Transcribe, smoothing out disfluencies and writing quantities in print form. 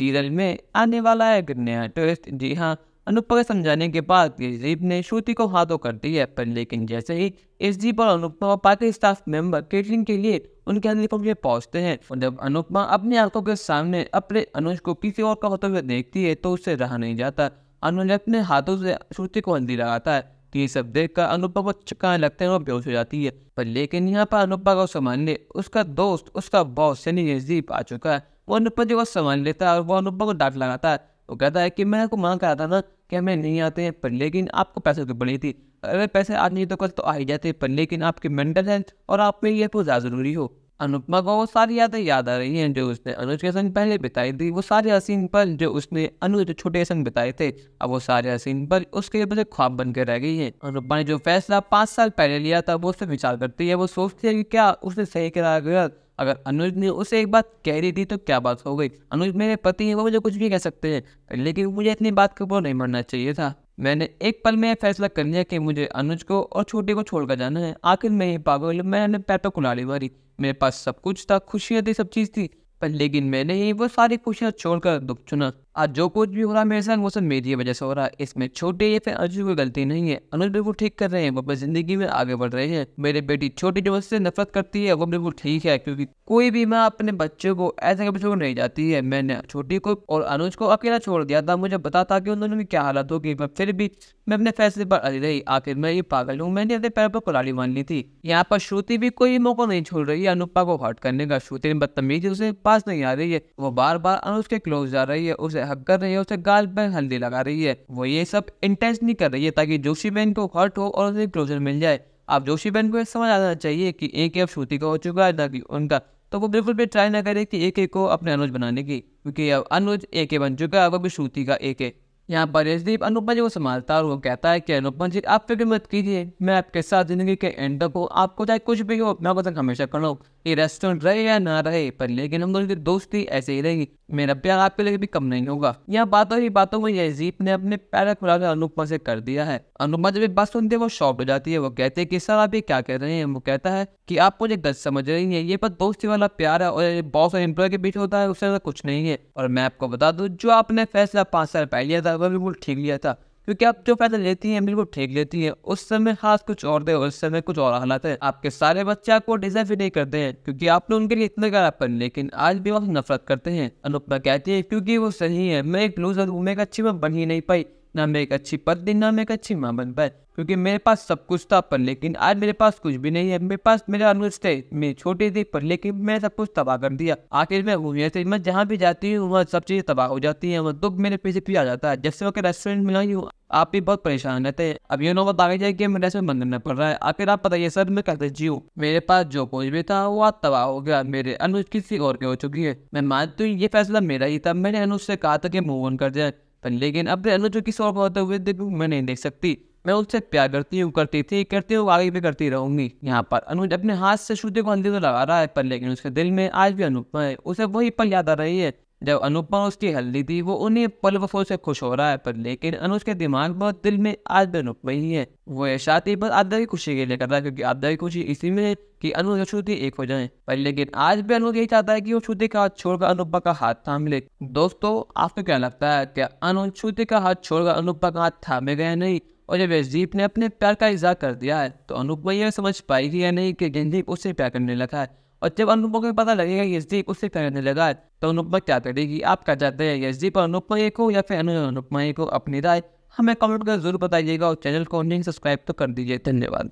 Serial में आने वाला है एक नया ट्विस्ट। जी हाँ, अनुपमा के समझाने के बाद यशदीप ने श्रुति को हाँ तो कर दी है, पर लेकिन जैसे ही यशदीप और अनुपमा और बाकी स्टाफ मेंबर केटरिंग के लिए उनके यूनिफॉर्म में पहुंचते हैं और जब अनुपमा अपनी आंखों के सामने अपने अनुज को किसी और का होते हुए देखती है तो उससे रहा नहीं जाता। अनुज अपने हाथों से श्रुति को हल्दी लगाता है। ये सब देखकर अनुपमा को चक्कर लगते हैं और बेहोश हो जाती है। पर लेकिन यहाँ पर अनुपमा को संभालने उसका दोस्त, उसका बॉस यानी यशदीप आ चुका है। वो अनुपमा जी को संभाल लेता है और वो अनुपमा को डांट लगाता है। वो कहता है कि मैं आपको मना करा था ना कि हमें नहीं आते हैं, पर लेकिन आपको पैसे की पड़ी थी। अगर पैसे आज नहीं तो कल तो आ ही जाते, पर लेकिन आपकी मेंटल हेल्थ और आप में ये बहुत ज़्यादा ज़रूरी हो। अनुपमा को वो सारी यादें याद आ रही हैं जो उसने अनुज के संग पहले बिताई थी। वो सारे हसीन पल जो उसने अनुज के छोटे संग बिताए थे, अब वो सारे हसीन पल उसके बस ख्वाब बन के रह गई हैं। अनुपमा ने जो फैसला 5 साल पहले लिया था वो उससे विचार करती है। वो सोचती है कि क्या उसने सही करा गया। अगर अनुज ने उसे एक बात कह दी थी तो क्या बात हो गई। अनुज मेरे पति हैं, वो मुझे कुछ भी कह सकते हैं, लेकिन मुझे इतनी बात के ऊपर नहीं मरना चाहिए था। मैंने एक पल में फैसला कर लिया कि मुझे अनुज को और छोटे को छोड़कर जाना है। आखिर मैं ही पागल, मैंने पैर पर कुल्हाड़ी मारी। मेरे पास सब कुछ था, खुशियाँ थी, सब चीज़ थी, पर लेकिन मैंने ही वो सारी खुशियाँ छोड़कर दुख चुना। आज जो कुछ भी हो रहा है मेरे साथ वो सब मेरी वजह से हो रहा है। इसमें छोटे या फिर अनुज की गलती नहीं है। अनुज बिल्कुल ठीक कर रहे हैं, वो अपनी जिंदगी में आगे बढ़ रहे हैं। मेरी बेटी छोटी जो मुझसे नफरत करती है वो बिल्कुल ठीक है, क्योंकि कोई भी माँ अपने बच्चे को ऐसे कभी छोड़ नहीं जाती है। मैंने छोटी को और अनुज को अकेला छोड़ दिया था, मुझे पता था कि उन दोनों की क्या हालत होगी, पर फिर भी मैं अपने फैसले पर अड़ी रही। आखिर मैं ये पागल हूँ, मैंने अपने पैर पर कुल्हाड़ी मान ली थी। यहाँ पर श्रुति भी कोई मौका नहीं छोड़ रही है अनुपमा को हर्ट करने का। श्रुति बदतमीजी उसे पास नहीं आ रही है, वो बार बार अनुज के क्लोज जा रही है, उसे हक कर रही है, उसे गाल पर हल्दी लगा रही है। वो ये सब इंटेंशनली कर रही है ताकि जोशी बहन को हर्ट हो और उसे क्लोजर मिल जाए। अब जोशी बहन को समझ आना चाहिए कि एक अब श्रुति का हो चुका है ना कि उनका, तो वो बिल्कुल भी ट्राई ना करे कि एक को अपने अनुज बनाने की, क्योंकि अब अनुज एक बन चुका है, वो भी श्रुति का एक है। यहाँ पर यशदीप अनुपमा जी को संभालता है और वो कहता है कि अनुपमा जी आप फिक्र मत कीजिए, मैं आपके साथ जिंदगी के एंड तक हूँ। आपको चाहे कुछ भी हो मैं आपके साथ हमेशा खड़ा हूँ। ये रेस्टोरेंट रहे या ना रहे, पर लेकिन हम दोनों की दोस्ती ऐसे ही रहेगी। मेरा प्यार आपके लिए भी कम नहीं होगा। यहाँ बातों ही बातों में यशदीप ने अपने पैर खुलाकर अनुपमा से कर दिया है। अनुपमा जब एक बात सुनती है वो शॉक हो जाती है। वो कहते हैं कि सर आप ये क्या कह रहे हैं। वो कहता है कि आप मुझे गलत समझ रही हैं, ये पर दोस्ती वाला प्यार है और बॉस और एम्प्लॉय के बीच होता है, उससे ज़्यादा कुछ नहीं है। और मैं आपको बता दूं, जो आपने फैसला 5 साल पहले लिया था वो बिल्कुल ठीक लिया था, क्योंकि आप जो फैसला लेती हैं बिल्कुल ठीक लेती हैं। उस समय हाथ कुछ और थे, उस समय कुछ और हालात है। आपके सारे बच्चे आपको डिजर्व ही नहीं करते हैं, क्योंकि आपने उनके लिए इतना करा, पर लेकिन आज भी वो नफरत करते हैं। अनुपमा कहती है क्योंकि वो सही है, मैं एक लूजर हूँ, मैं एक अच्छी माँ बन ही नहीं पाई, ना मैं एक अच्छी पत्नी ना मैं एक अच्छी माँ बन पाई, क्योंकि मेरे पास सब कुछ था, पर लेकिन आज मेरे पास कुछ भी नहीं है। मेरे पास मेरा अनुज थे, मैं छोटी थी, पर लेकिन मैं सब कुछ तबाह कर दिया। आखिर मैं हूँ ऐसे, मैं जहाँ भी जाती हूँ वहाँ सब चीज़ें तबाह हो जाती हैं, वो दुख मेरे पीछे भी आ जाता है। जैसे वो रेस्टोरेंट में आई हूँ, आप भी बहुत परेशान रहते हैं। अब ये नौबत आगे जाए कि मेरे रेस्टोरेंट बंद करना पड़ रहा है। आखिर आप बताइए सर मैं कैसे जीऊँ। मेरे पास जो कुछ भी था वो आज तबाह हो गया, मेरे अनुज किसी और के हो चुकी है। मैं मानती हूँ ये फैसला मेरा ही था, मैंने अनुज से कहा था कि मूव ऑन कर जाए, पर लेकिन अब अनुज किसी और को होते हुए देखूँ मैं नहीं देख सकती। मैं उससे प्यार करती हूँ, करती थी, करती हूँ, आगे भी करती रहूंगी। यहाँ पर अनुज अपने हाथ से श्रुति को हल्दी तो लगा रहा है, पर लेकिन उसके दिल में आज भी अनुपमा है। उसे वही पल याद आ रही है जब अनुपमा उसकी हल्दी थी। वो उन्हीं पल वफों से खुश हो रहा है, पर लेकिन अनुज के दिमाग में दिल में आज भी अनुपमा ही है। वो ये शादी बस आधा की खुशी के लिए कर रहा है, क्योंकि आधा की खुशी इसी में है कि अनुज और श्रुति एक हो जाएं। पर लेकिन आज भी अनुज यही चाहता है कि वो श्रुति का हाथ छोड़कर अनुपमा का हाथ थाम ले। दोस्तों आपको क्या लगता है, क्या अनुज श्रुति का हाथ छोड़कर अनुपमा का हाथ थामे गया नहीं? और जब यशदीप ने अपने प्यार का इजहार कर दिया है तो अनुपमा ये समझ पाएगी या नहीं कि यशदीप उससे प्यार करने लगा है? और जब अनुपमा को पता लगेगा कि यशदीप उससे प्यार करने लगा है तो अनुपमा क्या करेगी? आप क्या चाहते हैं, यशदीप और अनुपमा एक हो या फिर अनुज और अनुपमा एक हो? अपनी राय हमें कमेंट कर जरूर बताइएगा और चैनल को नहीं सब्सक्राइब तो कर दीजिए। धन्यवाद।